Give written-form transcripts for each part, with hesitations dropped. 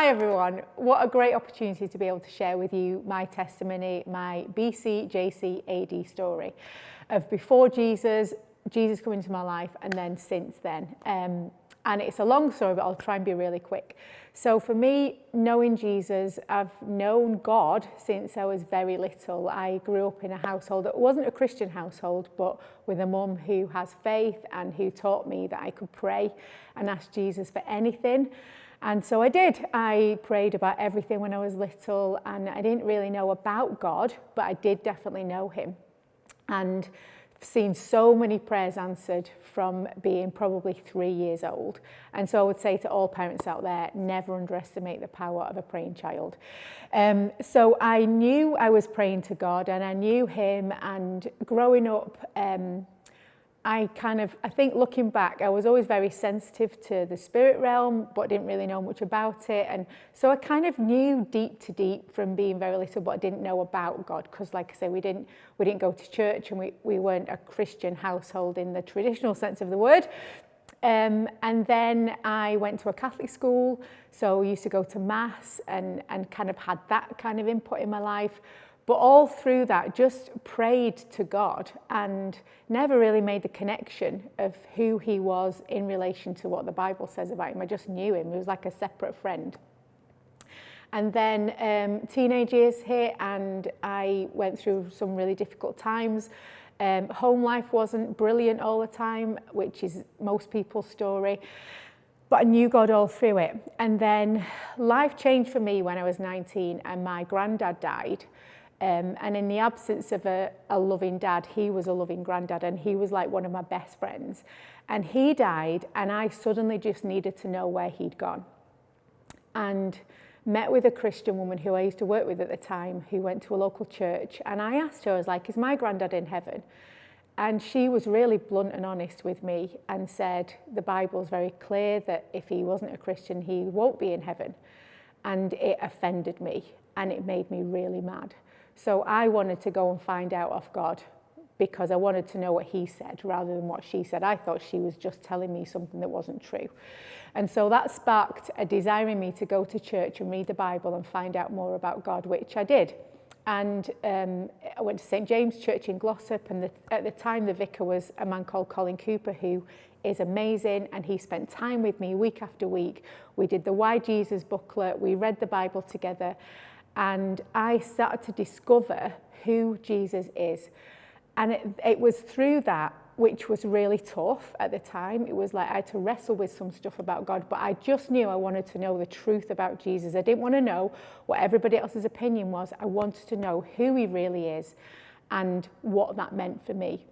Hi everyone, what a great opportunity to be able to share with you my testimony, my BCJC AD story of before Jesus coming into my life and then since then. And it's a long story, but I'll try and be really quick. So for me, knowing Jesus, I've known God since I was very little. I grew up in a household that wasn't a Christian household, but with a mum who has faith and who taught me that I could pray and ask Jesus for anything. And so I did. I prayed about everything when I was little, and I didn't really know about God, but I did definitely know him. And I've seen so many prayers answered from being probably 3 years old. And so I would say to all parents out there, never underestimate the power of a praying child. So I knew I was praying to God and I knew him, and growing up, I think looking back, I was always very sensitive to the spirit realm, but didn't really know much about it. And so I kind of knew deep to deep from being very little, but I didn't know about God. Because like I say, we didn't go to church, and we weren't a Christian household in the traditional sense of the word. And then I went to a Catholic school. So I used to go to mass and kind of had that kind of input in my life. But all through that, just prayed to God and never really made the connection of who he was in relation to what the Bible says about him. I just knew him. He was like a separate friend. And then teenage years hit, and I went through some really difficult times. Home life wasn't brilliant all the time, which is most people's story. But I knew God all through it. And then life changed for me when I was 19 and my granddad died. And in the absence of a loving dad, he was a loving granddad, and he was like one of my best friends. And he died, and I suddenly just needed to know where he'd gone. And met with a Christian woman who I used to work with at the time, who went to a local church. And I asked her, I was like, is my granddad in heaven? And she was really blunt and honest with me and said, the Bible's very clear that if he wasn't a Christian, he won't be in heaven. And it offended me, and it made me really mad. So I wanted to go and find out of God, because I wanted to know what he said rather than what she said. I thought she was just telling me something that wasn't true. And so that sparked a desire in me to go to church and read the Bible and find out more about God, which I did. And I went to St. James Church in Glossop, and at the time the vicar was a man called Colin Cooper, who is amazing, and he spent time with me week after week. We did the Why Jesus booklet, we read the Bible together, and I started to discover who Jesus is. And it was through that, which was really tough at the time. It was like I had to wrestle with some stuff about God, but I just knew I wanted to know the truth about Jesus. I didn't want to know what everybody else's opinion was. I wanted to know who he really is and what that meant for me.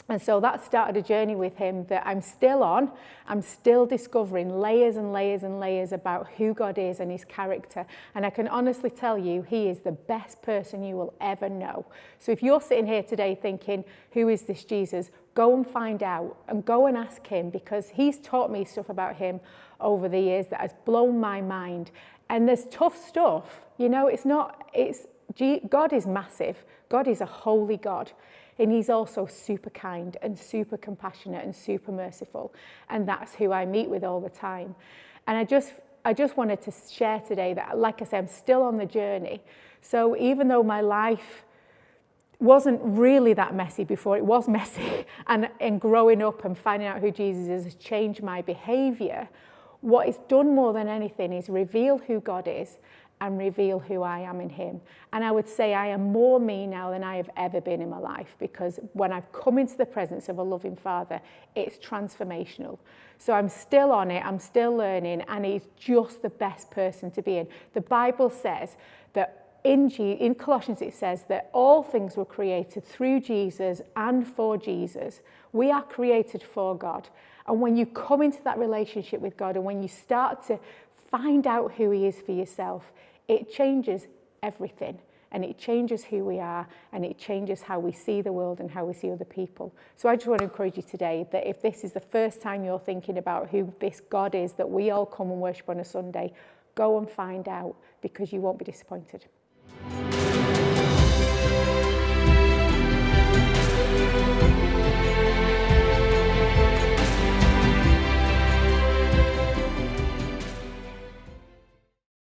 And so that started a journey with him that I'm still on. I'm still discovering layers and layers and layers about who God is and his character. And I can honestly tell you, he is the best person you will ever know. So if you're sitting here today thinking, who is this Jesus? Go and find out and go and ask him, because he's taught me stuff about him over the years that has blown my mind. And there's tough stuff, you know, God is massive. God is a holy God. And he's also super kind and super compassionate and super merciful. And that's who I meet with all the time. And I just wanted to share today that, like I said, I'm still on the journey. So even though my life wasn't really that messy before, it was messy. And growing up and finding out who Jesus is has changed my behavior. What it's done more than anything is reveal who God is and reveal who I am in him. And I would say I am more me now than I have ever been in my life, because when I've come into the presence of a loving Father, it's transformational. So I'm still on it, I'm still learning, and he's just the best person to be in. The Bible says that in Colossians it says that all things were created through Jesus and for Jesus. We are created for God. And when you come into that relationship with God, and when you start to find out who he is for yourself, it changes everything, and it changes who we are, and it changes how we see the world and how we see other people. So I just want to encourage you today that if this is the first time you're thinking about who this God is that we all come and worship on a Sunday, go and find out, because you won't be disappointed.